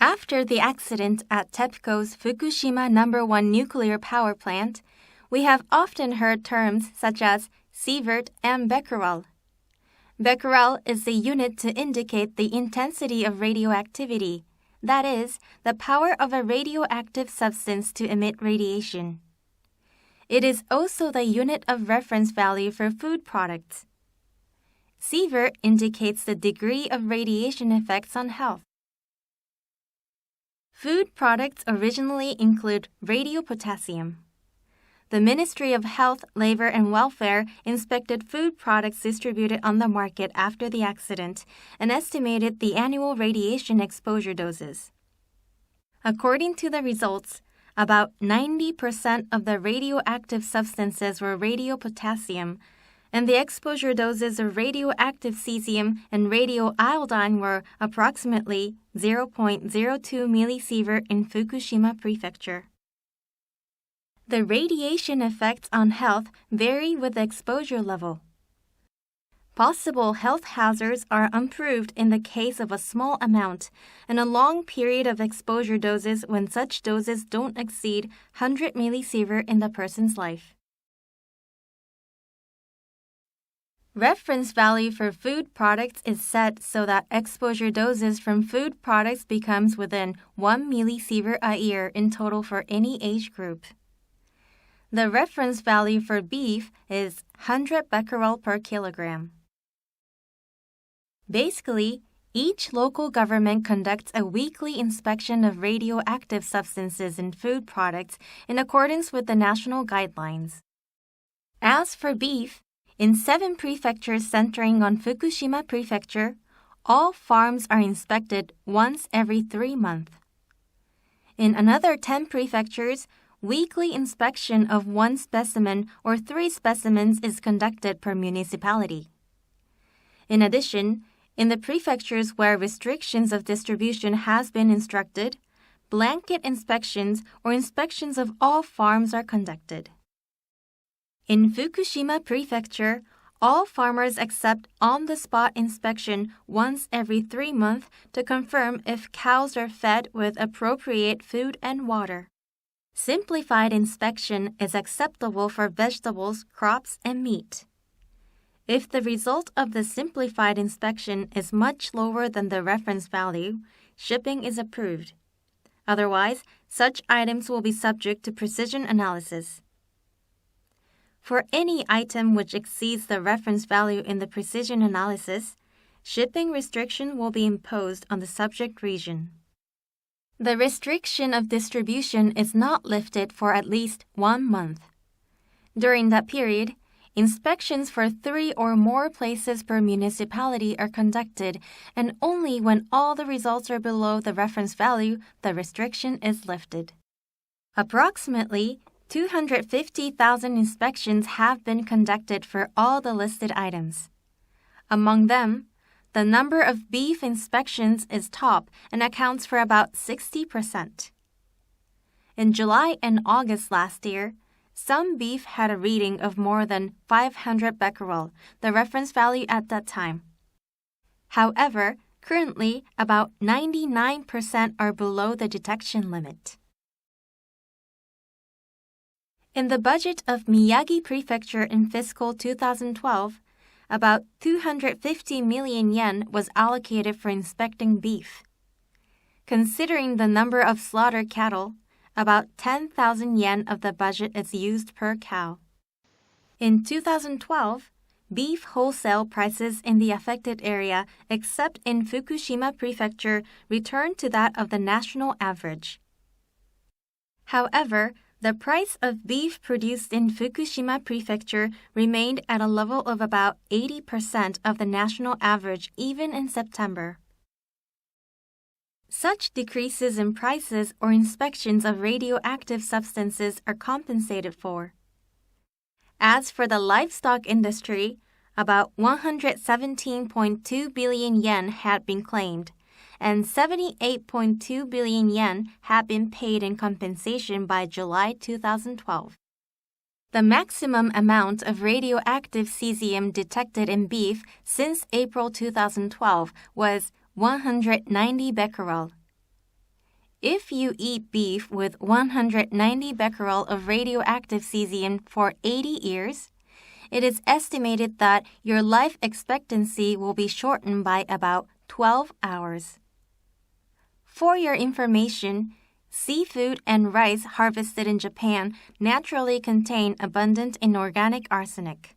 After the accident at TEPCO's Fukushima No. 1 nuclear power plant, we have often heard terms such as sievert and becquerel. Becquerel is the unit to indicate the intensity of radioactivity, that is, the power of a radioactive substance to emit radiation. It is also the unit of reference value for food products. Sievert indicates the degree of radiation effects on health. Food products originally include radiopotassium. The Ministry of Health, Labor and Welfare inspected food products distributed on the market after the accident and estimated the annual radiation exposure doses. According to the results, about 90% of the radioactive substances were radiopotassium, and the exposure doses of radioactive cesium and radioiodine were approximately 0.02 millisievert in Fukushima Prefecture. The radiation effects on health vary with the exposure level. Possible health hazards are unproved in the case of a small amount and a long period of exposure doses when such doses don't exceed 100 millisievert in the person's life. Reference value for food products is set so that exposure doses from food products becomes within 1 millisievert a year in total for any age group. The reference value for beef is 100 becquerel per kilogram. Basically, each local government conducts a weekly inspection of radioactive substances in food products in accordance with the national guidelines. As for beef, in 7 prefectures centering on Fukushima Prefecture, all farms are inspected once every 3 months. In another 10 prefectures, weekly inspection of 1 specimen or 3 specimens is conducted per municipality. In addition, in the prefectures where restrictions of distribution has been instructed, blanket inspections or inspections of all farms are conducted. In Fukushima Prefecture, all farmers accept on-the-spot inspection once every 3 months to confirm if cows are fed with appropriate food and water. Simplified inspection is acceptable for vegetables, crops, and meat. If the result of the simplified inspection is much lower than the reference value, shipping is approved. Otherwise, such items will be subject to precision analysis. For any item which exceeds the reference value in the precision analysis, shipping restriction will be imposed on the subject region. The restriction of distribution is not lifted for at least 1 month. During that period, inspections for 3 or more places per municipality are conducted, and only when all the results are below the reference value, the restriction is lifted. Approximately 250,000 inspections have been conducted for all the listed items. Among them, the number of beef inspections is top and accounts for about 60%. In July and August last year, some beef had a reading of more than 500 becquerel, the reference value at that time. However, currently about 99% are below the detection limit. In the budget of Miyagi Prefecture in fiscal 2012, about 250 million yen was allocated for inspecting beef. Considering the number of slaughtered cattle, about 10,000 yen of the budget is used per cow. In 2012, beef wholesale prices in the affected area, except in Fukushima Prefecture, returned to that of the national average. However, the price of beef produced in Fukushima Prefecture remained at a level of about 80% of the national average even in September. Such decreases in prices or inspections of radioactive substances are compensated for. As for the livestock industry, about 117.2 billion yen had been claimed, and 78.2 billion yen had been paid in compensation by July 2012. The maximum amount of radioactive cesium detected in beef since April 2012 was 190 becquerel. If you eat beef with 190 becquerel of radioactive cesium for 80 years, it is estimated that your life expectancy will be shortened by about 12 hours. For your information, seafood and rice harvested in Japan naturally contain abundant inorganic arsenic.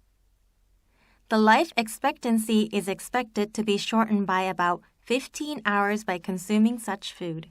The life expectancy is expected to be shortened by about 15 hours by consuming such food.